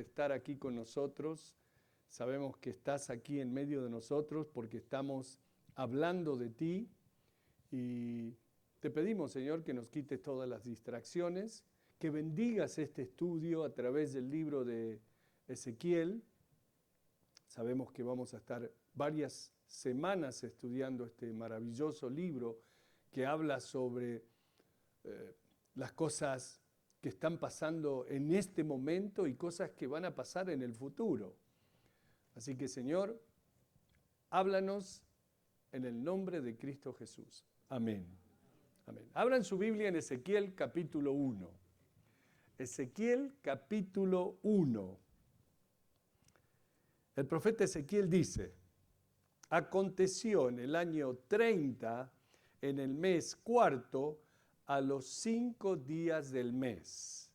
Estar aquí con nosotros. Sabemos que estás aquí en medio de nosotros porque estamos hablando de ti y te pedimos, Señor, que nos quites todas las distracciones, que bendigas este estudio a través del libro de Ezequiel. Sabemos que vamos a estar varias semanas estudiando este maravilloso libro que habla sobre las cosas que están pasando en este momento y cosas que van a pasar en el futuro. Así que, Señor, háblanos en el nombre de Cristo Jesús. Amén. Amén. Abran su Biblia en Ezequiel capítulo 1. Ezequiel capítulo 1. El profeta Ezequiel dice: aconteció en el año 30, en el mes cuarto, a los 5 días del mes.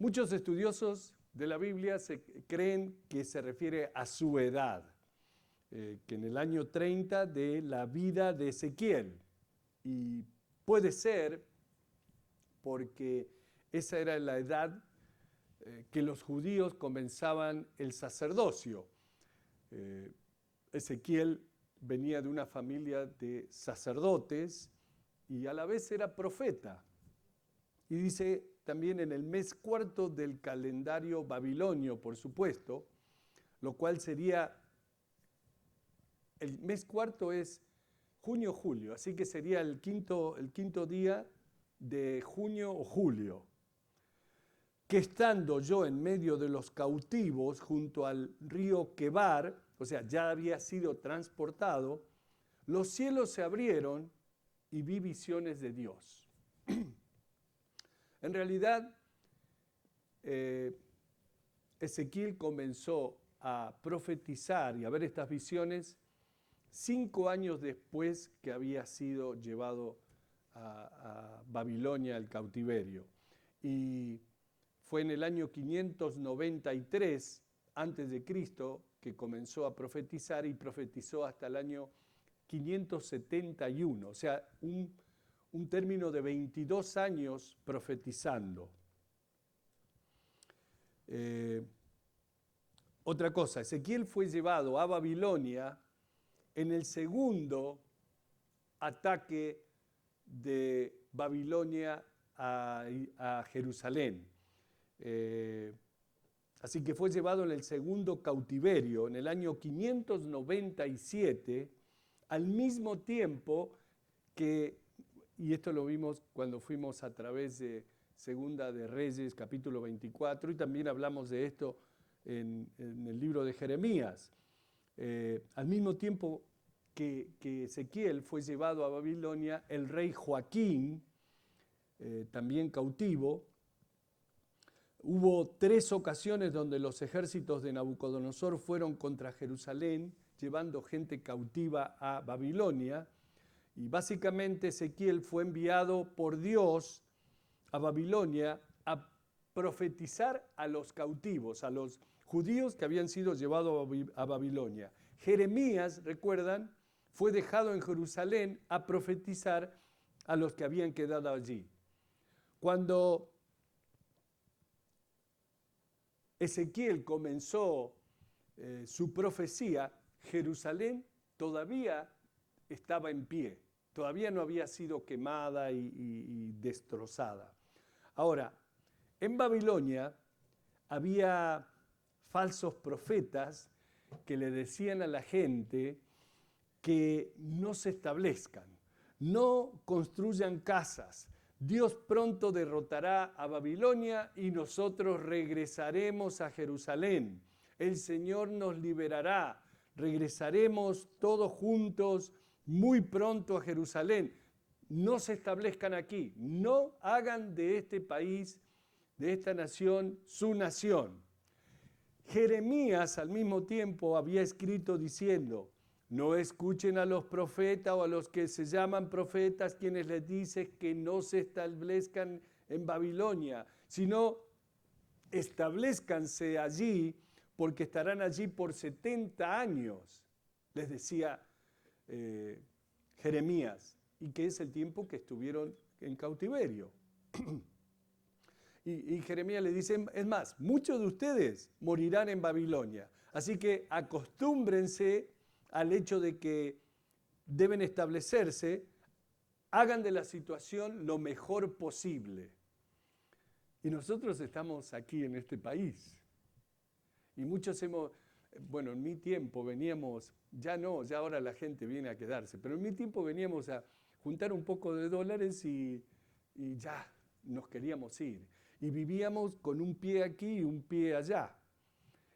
Muchos estudiosos de la Biblia creen que se refiere a su edad, que en el año 30 de la vida de Ezequiel. Y puede ser porque esa era la edad que los judíos comenzaban el sacerdocio. Ezequiel venía de una familia de sacerdotes y a la vez era profeta. Y dice también en el mes cuarto del calendario babilonio, por supuesto, lo cual sería, el mes cuarto es junio-julio, así que sería el quinto día de junio o julio. Que estando yo en medio de los cautivos junto al río Quebar, o sea, ya había sido transportado, los cielos se abrieron y vi visiones de Dios. En realidad, Ezequiel comenzó a profetizar y a ver estas visiones 5 años después que había sido llevado a Babilonia al cautiverio. Y fue en el año 593 antes de Cristo que comenzó a profetizar y profetizó hasta el año 571, o sea, un término de 22 años profetizando. Otra cosa, Ezequiel fue llevado a Babilonia en el segundo ataque de Babilonia a Jerusalén. Así que fue llevado en el segundo cautiverio, en el año 597, al mismo tiempo que, y esto lo vimos cuando fuimos a través de Segunda de Reyes, capítulo 24, y también hablamos de esto en el libro de Jeremías. Al mismo tiempo que Ezequiel fue llevado a Babilonia, el rey Joaquín, también cautivo. Hubo 3 ocasiones donde los ejércitos de Nabucodonosor fueron contra Jerusalén, llevando gente cautiva a Babilonia. Y básicamente Ezequiel fue enviado por Dios a Babilonia a profetizar a los cautivos, a los judíos que habían sido llevados a Babilonia. Jeremías, recuerdan, fue dejado en Jerusalén a profetizar a los que habían quedado allí. Cuando Ezequiel comenzó su profecía, Jerusalén todavía estaba en pie, todavía no había sido quemada y destrozada. Ahora, en Babilonia había falsos profetas que le decían a la gente que no se establezcan, no construyan casas. Dios pronto derrotará a Babilonia y nosotros regresaremos a Jerusalén. El Señor nos liberará, regresaremos todos juntos muy pronto a Jerusalén. No se establezcan aquí, no hagan de este país, de esta nación, su nación. Jeremías al mismo tiempo había escrito diciendo: no escuchen a los profetas o a los que se llaman profetas quienes les dicen que no se establezcan en Babilonia, sino establezcanse allí porque estarán allí por 70 años, les decía Jeremías, y que es el tiempo que estuvieron en cautiverio. Y Jeremías le dice, es más, muchos de ustedes morirán en Babilonia. Así que acostúmbrense al hecho de que deben establecerse, hagan de la situación lo mejor posible. Y nosotros estamos aquí en este país. Y muchos bueno, en mi tiempo veníamos, ya no, ya ahora la gente viene a quedarse, pero en mi tiempo veníamos a juntar un poco de dólares y ya nos queríamos ir. Y vivíamos con un pie aquí y un pie allá.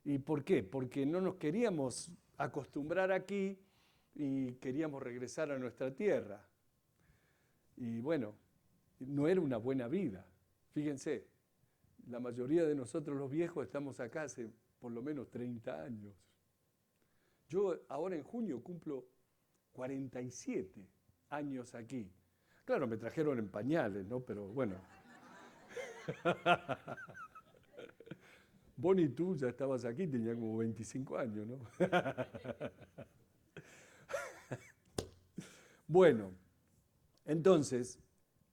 ¿Y por qué? Porque no nos queríamos acostumbrar aquí y queríamos regresar a nuestra tierra. Y bueno, no era una buena vida. Fíjense, la mayoría de nosotros los viejos estamos acá hace por lo menos 30 años. Yo ahora en junio cumplo 47 años aquí. Claro, me trajeron en pañales, ¿no? Pero bueno. Bonnie, tú ya estabas aquí, tenías como 25 años, ¿no? Bueno, entonces,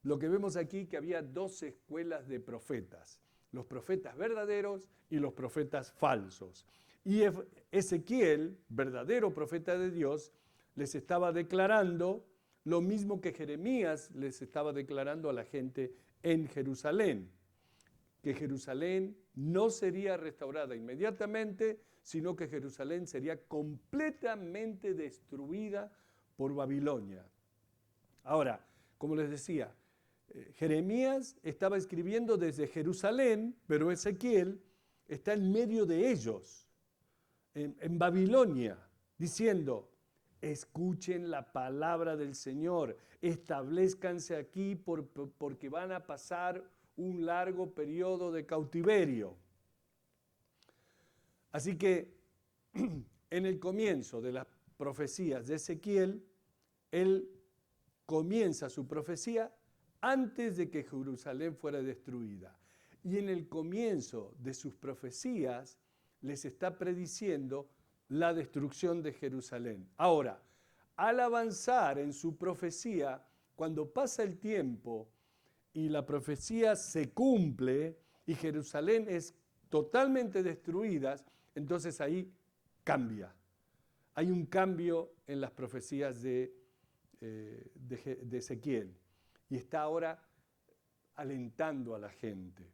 lo que vemos aquí que había dos escuelas de profetas, los profetas verdaderos y los profetas falsos. Y Ezequiel, verdadero profeta de Dios, les estaba declarando lo mismo que Jeremías les estaba declarando a la gente en Jerusalén, que Jerusalén no sería restaurada inmediatamente, sino que Jerusalén sería completamente destruida por Babilonia. Ahora, como les decía, Jeremías estaba escribiendo desde Jerusalén, pero Ezequiel está en medio de ellos, en Babilonia, diciendo, escuchen la palabra del Señor, establezcanse aquí porque van a pasar un largo periodo de cautiverio. Así que en el comienzo de las profecías de Ezequiel, él comienza su profecía antes de que Jerusalén fuera destruida. Y en el comienzo de sus profecías les está prediciendo la destrucción de Jerusalén. Ahora, al avanzar en su profecía, cuando pasa el tiempo y la profecía se cumple y Jerusalén es totalmente destruida, entonces ahí cambia. Hay un cambio en las profecías de Ezequiel y está ahora alentando a la gente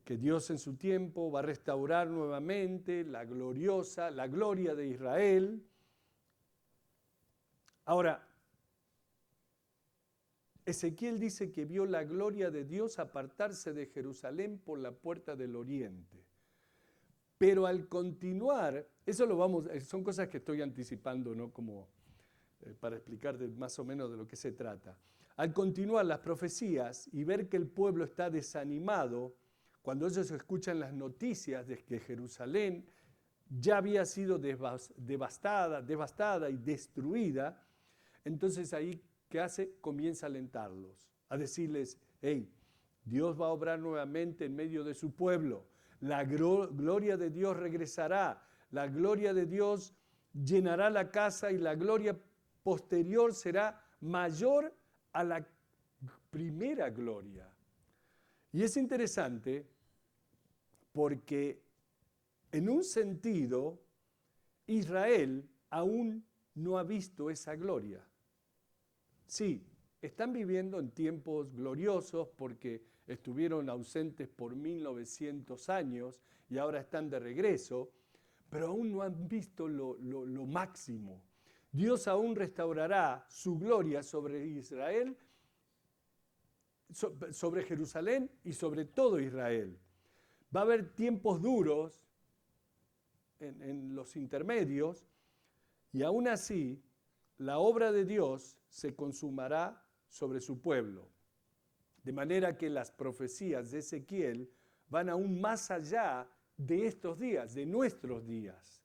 que Dios en su tiempo va a restaurar nuevamente la gloria de Israel. Ahora, Ezequiel dice que vio la gloria de Dios apartarse de Jerusalén por la puerta del oriente. Pero al continuar, son cosas que estoy anticipando, ¿no? Como para explicar más o menos de lo que se trata. Al continuar las profecías y ver que el pueblo está desanimado, cuando ellos escuchan las noticias de que Jerusalén ya había sido devastada y destruida, entonces ahí, ¿qué hace? Comienza a alentarlos, a decirles, hey, Dios va a obrar nuevamente en medio de su pueblo, la gloria de Dios regresará, la gloria de Dios llenará la casa y la gloria posterior será mayor a la primera gloria. Y es interesante porque en un sentido Israel aún no ha visto esa gloria. Sí, están viviendo en tiempos gloriosos porque estuvieron ausentes por 1900 años y ahora están de regreso, pero aún no han visto lo máximo. Dios aún restaurará su gloria sobre Israel, sobre Jerusalén y sobre todo Israel. Va a haber tiempos duros en los intermedios y aún así la obra de Dios se consumará sobre su pueblo. De manera que las profecías de Ezequiel van aún más allá de estos días, de nuestros días.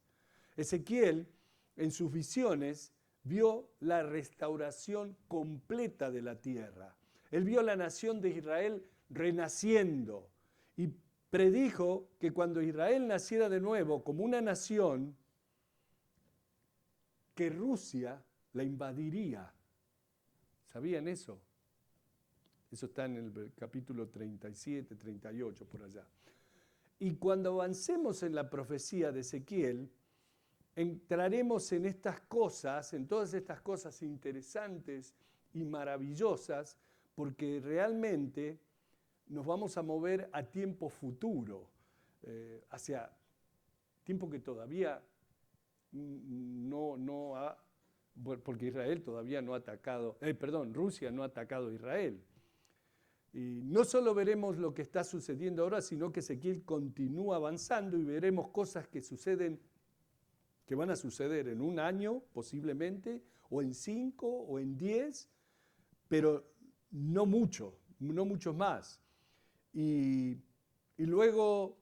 Ezequiel, en sus visiones, vio la restauración completa de la tierra. Él vio la nación de Israel renaciendo y predijo que cuando Israel naciera de nuevo como una nación, que Rusia la invadiría. ¿Sabían eso? Eso está en el capítulo 37, 38, por allá. Y cuando avancemos en la profecía de Ezequiel, entraremos en estas cosas, en todas estas cosas interesantes y maravillosas, porque realmente nos vamos a mover a tiempo futuro, hacia tiempo que todavía no ha, porque Israel todavía no ha atacado, Rusia no ha atacado a Israel. Y no solo veremos lo que está sucediendo ahora, sino que Ezequiel continúa avanzando y veremos cosas que suceden, que van a suceder en un año posiblemente, o en 5, o en 10, pero no muchos más. Y luego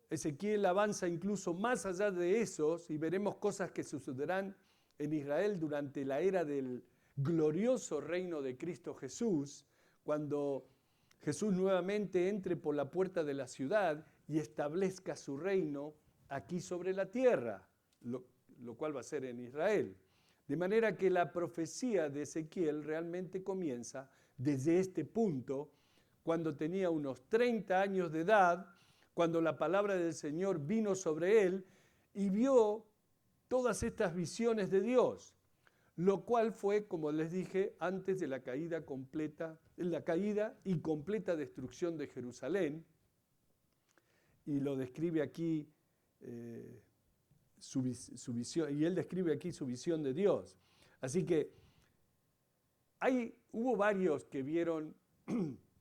Ezequiel avanza incluso más allá de esos y veremos cosas que sucederán en Israel durante la era del glorioso reino de Cristo Jesús, cuando Jesús nuevamente entre por la puerta de la ciudad y establezca su reino aquí sobre la tierra, lo cual va a ser en Israel. De manera que la profecía de Ezequiel realmente comienza desde este punto, cuando tenía unos 30 años de edad, cuando la palabra del Señor vino sobre él y vio todas estas visiones de Dios, lo cual fue, como les dije, antes de la caída y completa destrucción de Jerusalén, y lo describe aquí su visión, y él describe aquí su visión de Dios. Así que hubo varios que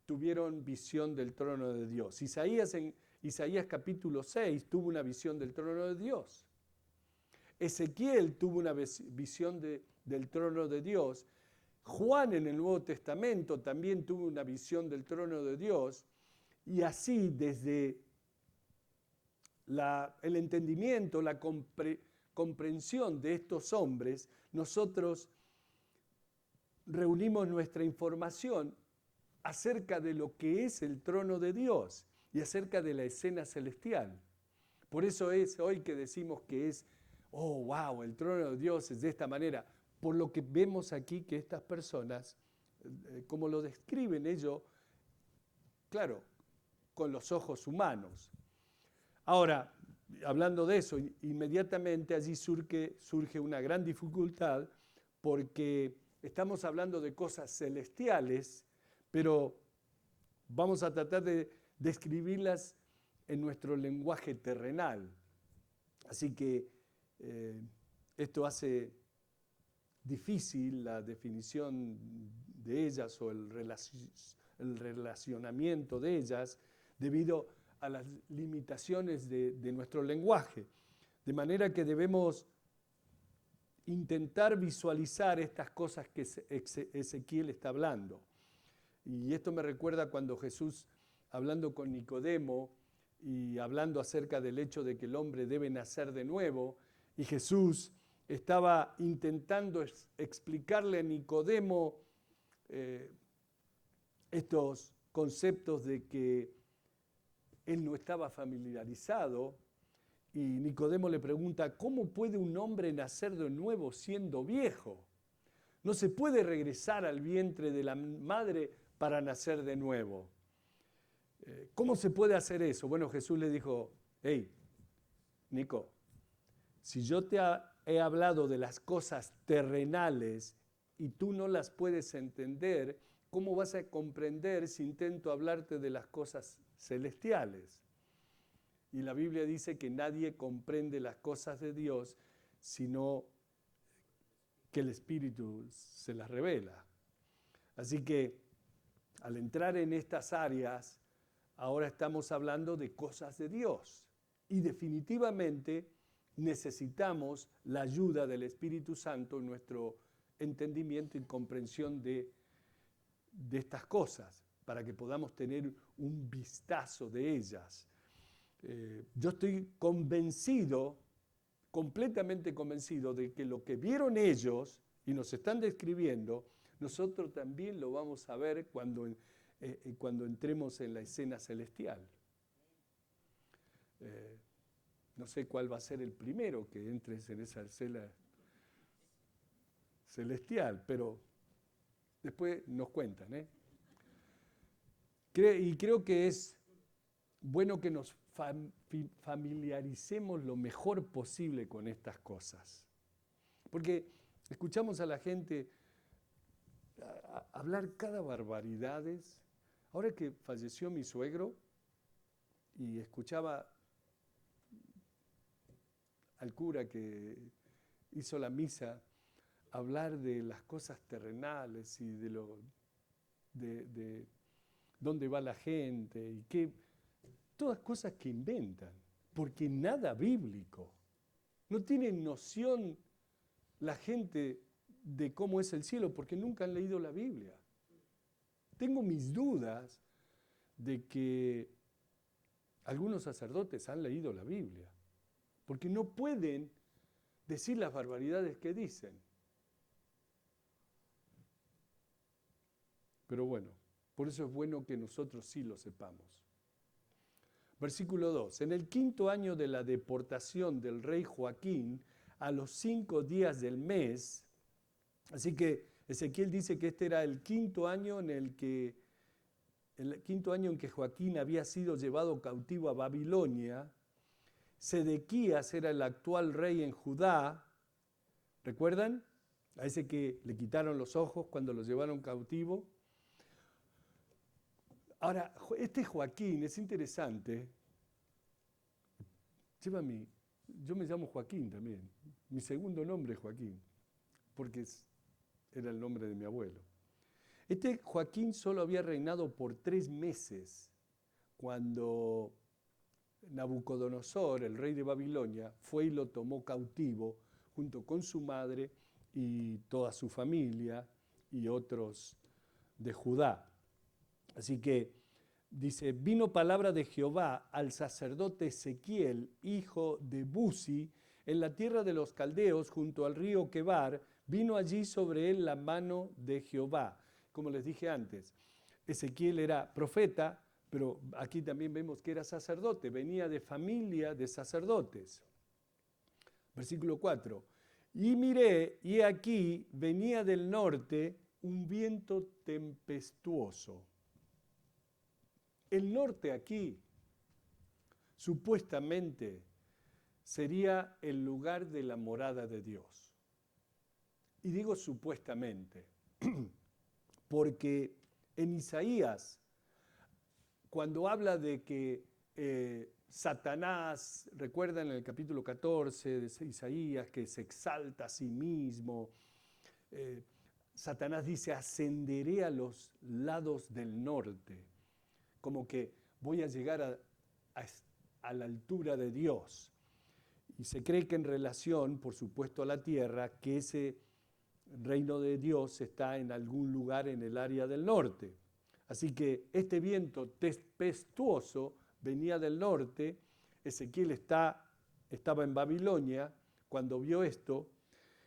tuvieron visión del trono de Dios. Isaías capítulo 6 tuvo una visión del trono de Dios. Ezequiel tuvo una visión del trono de Dios. Juan en el Nuevo Testamento también tuvo una visión del trono de Dios. Y así desde el entendimiento, la comprensión de estos hombres, nosotros reunimos nuestra información acerca de lo que es el trono de Dios y acerca de la escena celestial. Por eso es hoy que decimos que es, oh, wow, el trono de Dios es de esta manera. Por lo que vemos aquí que estas personas, como lo describen ellos, claro, con los ojos humanos. Ahora, hablando de eso, inmediatamente allí surge una gran dificultad, porque estamos hablando de cosas celestiales, pero vamos a tratar de describirlas en nuestro lenguaje terrenal. Así que esto hace difícil la definición de ellas o el relacionamiento de ellas debido a las limitaciones de nuestro lenguaje. De manera que debemos intentar visualizar estas cosas que Ezequiel está hablando. Y esto me recuerda cuando Jesús, hablando con Nicodemo y hablando acerca del hecho de que el hombre debe nacer de nuevo, y Jesús estaba intentando explicarle a Nicodemo estos conceptos de que él no estaba familiarizado, y Nicodemo le pregunta, ¿cómo puede un hombre nacer de nuevo siendo viejo? No se puede regresar al vientre de la madre para nacer de nuevo. ¿Cómo se puede hacer eso? Bueno, Jesús le dijo, hey, Nico, si yo te he hablado de las cosas terrenales y tú no las puedes entender, ¿cómo vas a comprender si intento hablarte de las cosas celestiales? Y la Biblia dice que nadie comprende las cosas de Dios sino que el Espíritu se las revela. Así que al entrar en estas áreas, ahora estamos hablando de cosas de Dios. Y definitivamente necesitamos la ayuda del Espíritu Santo en nuestro entendimiento y comprensión de estas cosas, para que podamos tener un vistazo de ellas. Yo estoy convencido, completamente convencido, de que lo que vieron ellos y nos están describiendo, nosotros también lo vamos a ver cuando entremos en la escena celestial. No sé cuál va a ser el primero que entres en esa escena celestial, pero Después nos cuentan, ¿eh? Y creo que es bueno que nos familiaricemos lo mejor posible con estas cosas. Porque escuchamos a la gente hablar cada barbaridades. Ahora que falleció mi suegro y escuchaba al cura que hizo la misa hablar de las cosas terrenales y de dónde va la gente y que todas cosas que inventan, porque nada bíblico. No tienen noción la gente de cómo es el cielo porque nunca han leído la Biblia. Tengo mis dudas de que algunos sacerdotes han leído la Biblia, porque no pueden decir las barbaridades que dicen. Pero bueno, por eso es bueno que nosotros sí lo sepamos. Versículo 2. En el 5.º año de la deportación del rey Joaquín, a los 5 días del mes, así que Ezequiel dice que este era el 5.º año el 5.º año en que Joaquín había sido llevado cautivo a Babilonia. Sedequías era el actual rey en Judá. ¿Recuerdan? A ese que le quitaron los ojos cuando lo llevaron cautivo. Ahora, este Joaquín es interesante. Yo me llamo Joaquín también. Mi segundo nombre es Joaquín, porque era el nombre de mi abuelo. Este Joaquín solo había reinado por 3 meses cuando Nabucodonosor, el rey de Babilonia, fue y lo tomó cautivo junto con su madre y toda su familia y otros de Judá. Así que dice, vino palabra de Jehová al sacerdote Ezequiel, hijo de Buzi, en la tierra de los caldeos, junto al río Quebar, vino allí sobre él la mano de Jehová. Como les dije antes, Ezequiel era profeta, pero aquí también vemos que era sacerdote, venía de familia de sacerdotes. Versículo 4. Y miré, y aquí venía del norte un viento tempestuoso. El norte aquí, supuestamente, sería el lugar de la morada de Dios. Y digo supuestamente, porque en Isaías, cuando habla de que Satanás, recuerdan en el capítulo 14 de Isaías, que se exalta a sí mismo, Satanás dice, ascenderé a los lados del norte, como que voy a llegar a la altura de Dios. Y se cree que en relación, por supuesto, a la tierra, que ese reino de Dios está en algún lugar en el área del norte. Así que este viento tempestuoso venía del norte. Ezequiel estaba en Babilonia cuando vio esto,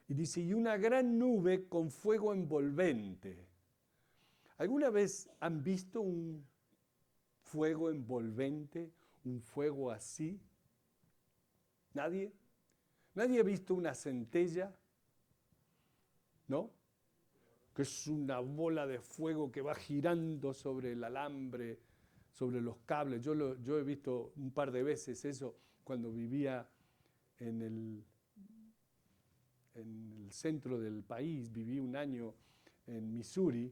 y dice, y una gran nube con fuego envolvente. ¿Alguna vez han visto un fuego envolvente, un fuego así? ¿Nadie? ¿Nadie ha visto una centella? ¿No? Que es una bola de fuego que va girando sobre el alambre, sobre los cables. Yo he visto un par de veces eso cuando vivía en el centro del país. Viví un año en Missouri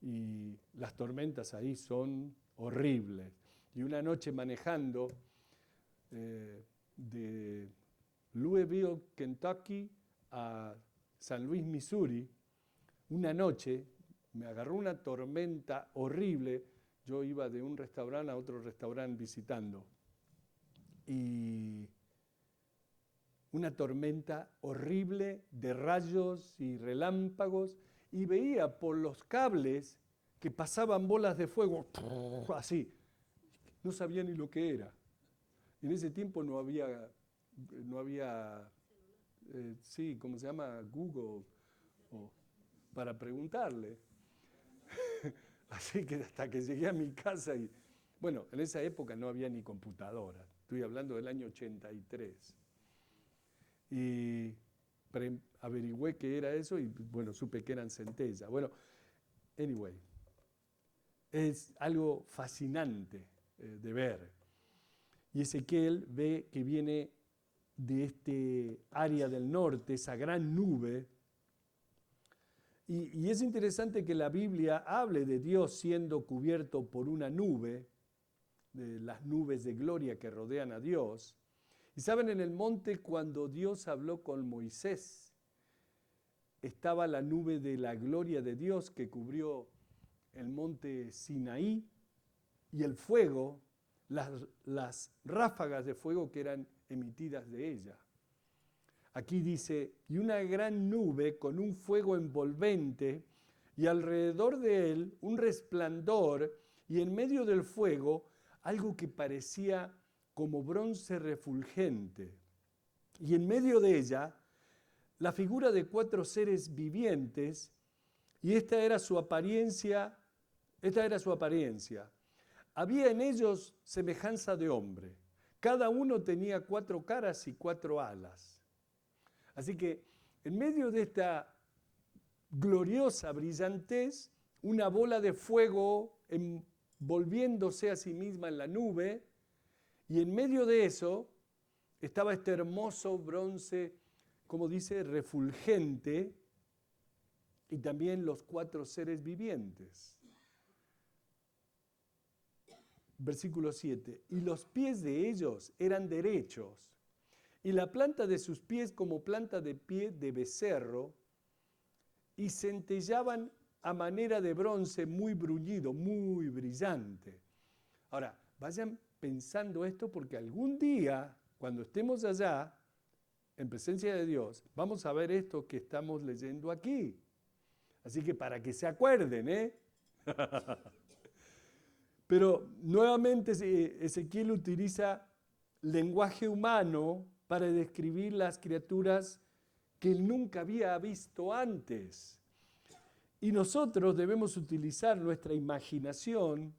y las tormentas ahí son horribles. Y una noche manejando de Louisville, Kentucky a San Luis, Missouri, una noche me agarró una tormenta horrible. Yo iba de un restaurante a otro restaurante visitando. Y una tormenta horrible de rayos y relámpagos. Y veía por los cables que pasaban bolas de fuego, así. No sabía ni lo que era. En ese tiempo no había sí, ¿cómo se llama? Google, para preguntarle. Así que hasta que llegué a mi casa y, bueno, en esa época no había ni computadora. Estoy hablando del año 83. Y averigüé qué era eso y, bueno, supe que eran centellas. Bueno, Anyway, es algo fascinante de ver. Y Ezequiel ve que viene de este área del norte, esa gran nube. Y es interesante que la Biblia hable de Dios siendo cubierto por una nube, de las nubes de gloria que rodean a Dios. Y saben, en el monte cuando Dios habló con Moisés, estaba la nube de la gloria de Dios que cubrió el monte Sinaí y el fuego, las ráfagas de fuego que eran emitidas de ella. Aquí dice, y una gran nube con un fuego envolvente, y alrededor de él un resplandor, y en medio del fuego algo que parecía como bronce refulgente. Y en medio de ella la figura de 4 seres vivientes, y esta era su apariencia. Había en ellos semejanza de hombre. Cada uno tenía 4 caras y 4 alas. Así que en medio de esta gloriosa brillantez, una bola de fuego envolviéndose a sí misma en la nube, y en medio de eso estaba este hermoso bronce, como dice, refulgente, y también los 4 seres vivientes. Versículo 7. Y los pies de ellos eran derechos, y la planta de sus pies como planta de pie de becerro, y centellaban a manera de bronce muy bruñido, muy brillante. Ahora, vayan pensando esto porque algún día, cuando estemos allá, en presencia de Dios, vamos a ver esto que estamos leyendo aquí. Así que para que se acuerden, ¿eh? Pero nuevamente Ezequiel utiliza lenguaje humano para describir las criaturas que él nunca había visto antes. Y nosotros debemos utilizar nuestra imaginación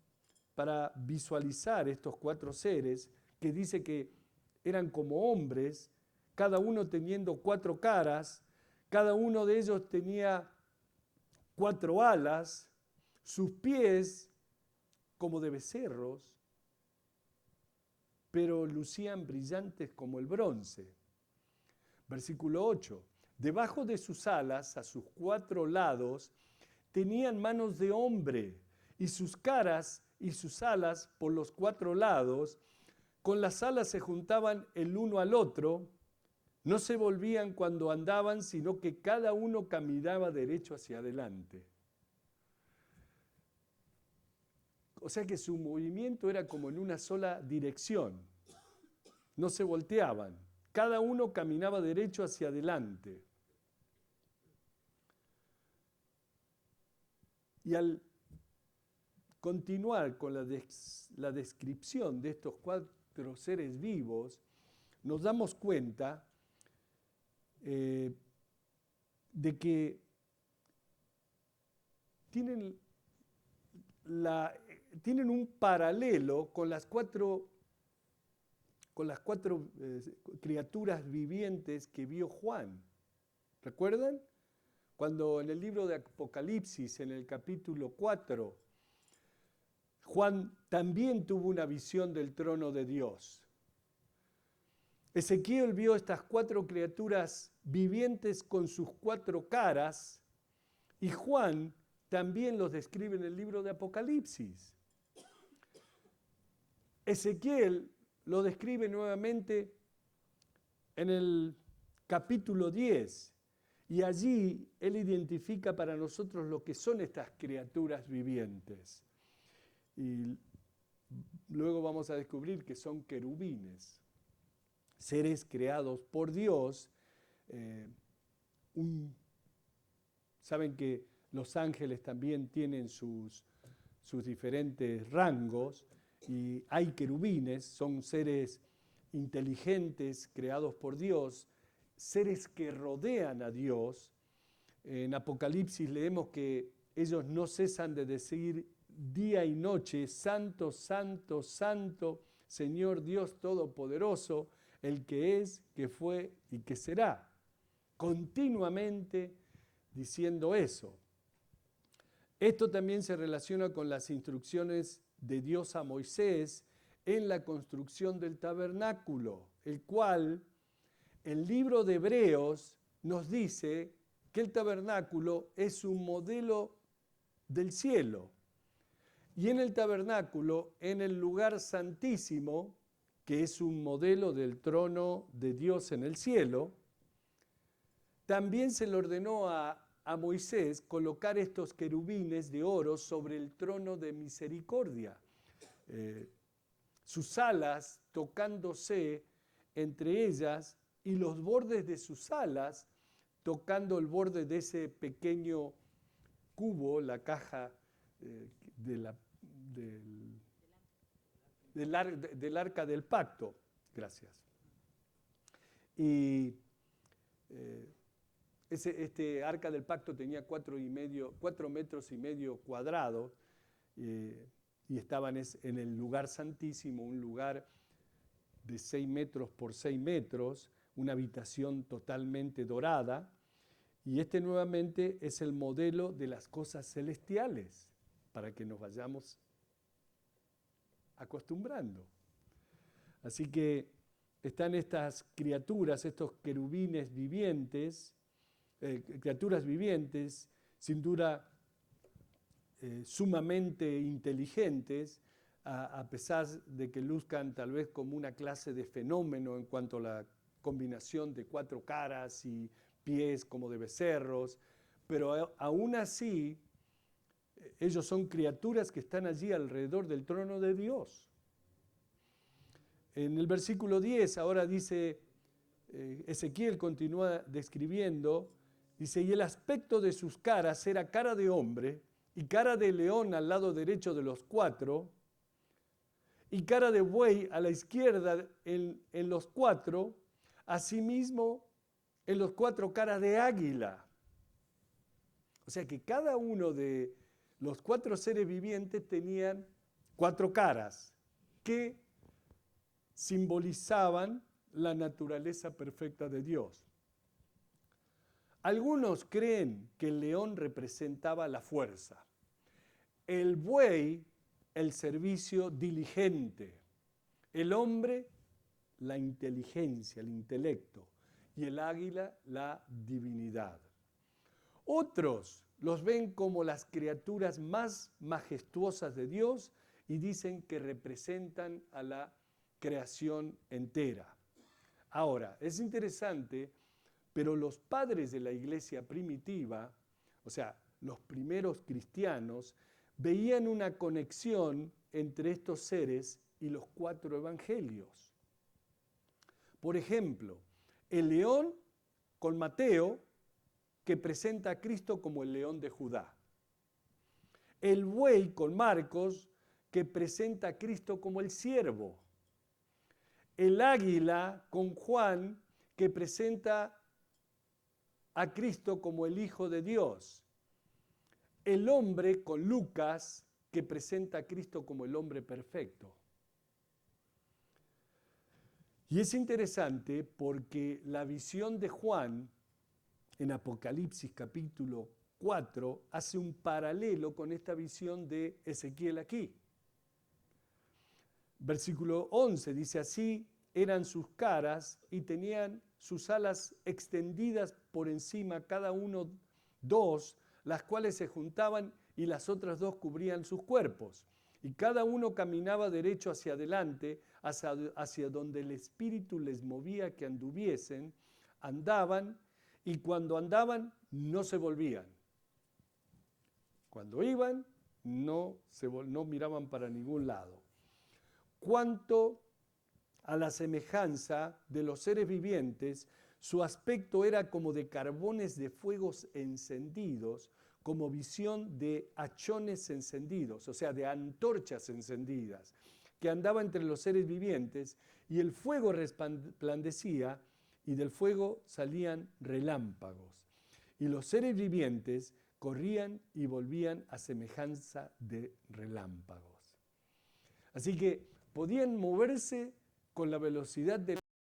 para visualizar estos 4 seres que dice que eran como hombres, cada uno teniendo 4 caras, cada uno de ellos tenía 4 alas, sus pies como de becerros, pero lucían brillantes como el bronce. Versículo 8. Debajo de sus alas, a sus 4 lados, tenían manos de hombre, y sus caras y sus alas por los 4 lados, con las alas se juntaban el uno al otro, no se volvían cuando andaban, sino que cada uno caminaba derecho hacia adelante. O sea que su movimiento era como en una sola dirección. No se volteaban. Cada uno caminaba derecho hacia adelante. Y al continuar con la descripción de estos 4 seres vivos, nos damos cuenta de que tienen un paralelo con las 4 criaturas vivientes que vio Juan. ¿Recuerdan? Cuando en el libro de Apocalipsis, en el capítulo 4, Juan también tuvo una visión del trono de Dios. Ezequiel vio estas 4 criaturas vivientes con sus 4 caras, y Juan también los describe en el libro de Apocalipsis. Ezequiel lo describe nuevamente en el capítulo 10, y allí él identifica para nosotros lo que son estas criaturas vivientes. Y luego vamos a descubrir que son querubines, seres creados por Dios. Saben que los ángeles también tienen sus diferentes rangos, y hay querubines, son seres inteligentes creados por Dios, seres que rodean a Dios. En Apocalipsis leemos que ellos no cesan de decir día y noche, santo, santo, santo, Señor Dios Todopoderoso, el que es, que fue y que será. Continuamente diciendo eso. Esto también se relaciona con las instrucciones de Dios a Moisés en la construcción del tabernáculo, el cual el libro de Hebreos nos dice que el tabernáculo es un modelo del cielo. Y en el tabernáculo, en el lugar santísimo, que es un modelo del trono de Dios en el cielo, también se le ordenó a Moisés colocar estos querubines de oro sobre el trono de misericordia. Sus alas tocándose entre ellas y los bordes de sus alas tocando el borde de ese pequeño cubo, la caja del arca del pacto. Gracias. Y este arca del pacto tenía 4,5 metros cuadrados y estaban en el lugar santísimo, un lugar de 6 metros por 6 metros, una habitación totalmente dorada. Y este nuevamente es el modelo de las cosas celestiales, para que nos vayamos acostumbrando. Así que están estas criaturas, estos querubines vivientes, criaturas vivientes, sin duda sumamente inteligentes, a pesar de que luzcan tal vez como una clase de fenómeno en cuanto a la combinación de 4 caras y pies como de becerros, pero aún así ellos son criaturas que están allí alrededor del trono de Dios. En el versículo 10 ahora dice, Ezequiel continúa describiendo, dice, y el aspecto de sus caras era cara de hombre y cara de león al lado derecho de los 4 y cara de buey a la izquierda en los 4, asimismo en los 4 caras de águila. O sea que cada uno de los 4 seres vivientes tenían 4 caras que simbolizaban la naturaleza perfecta de Dios. Algunos creen que el león representaba la fuerza, el buey el servicio diligente, el hombre la inteligencia, el intelecto, y el águila la divinidad. Otros los ven como las criaturas más majestuosas de Dios y dicen que representan a la creación entera. Ahora, es interesante, pero los padres de la iglesia primitiva, o sea, los primeros cristianos, veían una conexión entre estos seres y los 4 evangelios. Por ejemplo, el león con Mateo, que presenta a Cristo como el león de Judá. El buey con Marcos, que presenta a Cristo como el siervo. El águila con Juan, que presenta a Cristo como el Hijo de Dios. El hombre con Lucas, que presenta a Cristo como el hombre perfecto. Y es interesante porque la visión de Juan en Apocalipsis capítulo 4 hace un paralelo con esta visión de Ezequiel aquí. Versículo 11 dice, así eran sus caras y tenían sus alas extendidas por encima, cada uno 2, las cuales se juntaban y las otras 2 cubrían sus cuerpos. Y cada uno caminaba derecho hacia adelante, hacia donde el Espíritu les movía que anduviesen, andaban, y cuando andaban no se volvían. Cuando iban no miraban para ningún lado. Cuanto a la semejanza de los seres vivientes, su aspecto era como de carbones de fuegos encendidos, como visión de hachones encendidos, o sea, de antorchas encendidas, que andaba entre los seres vivientes, y el fuego resplandecía, y del fuego salían relámpagos. Y los seres vivientes corrían y volvían a semejanza de relámpagos. Así que podían moverse con la velocidad de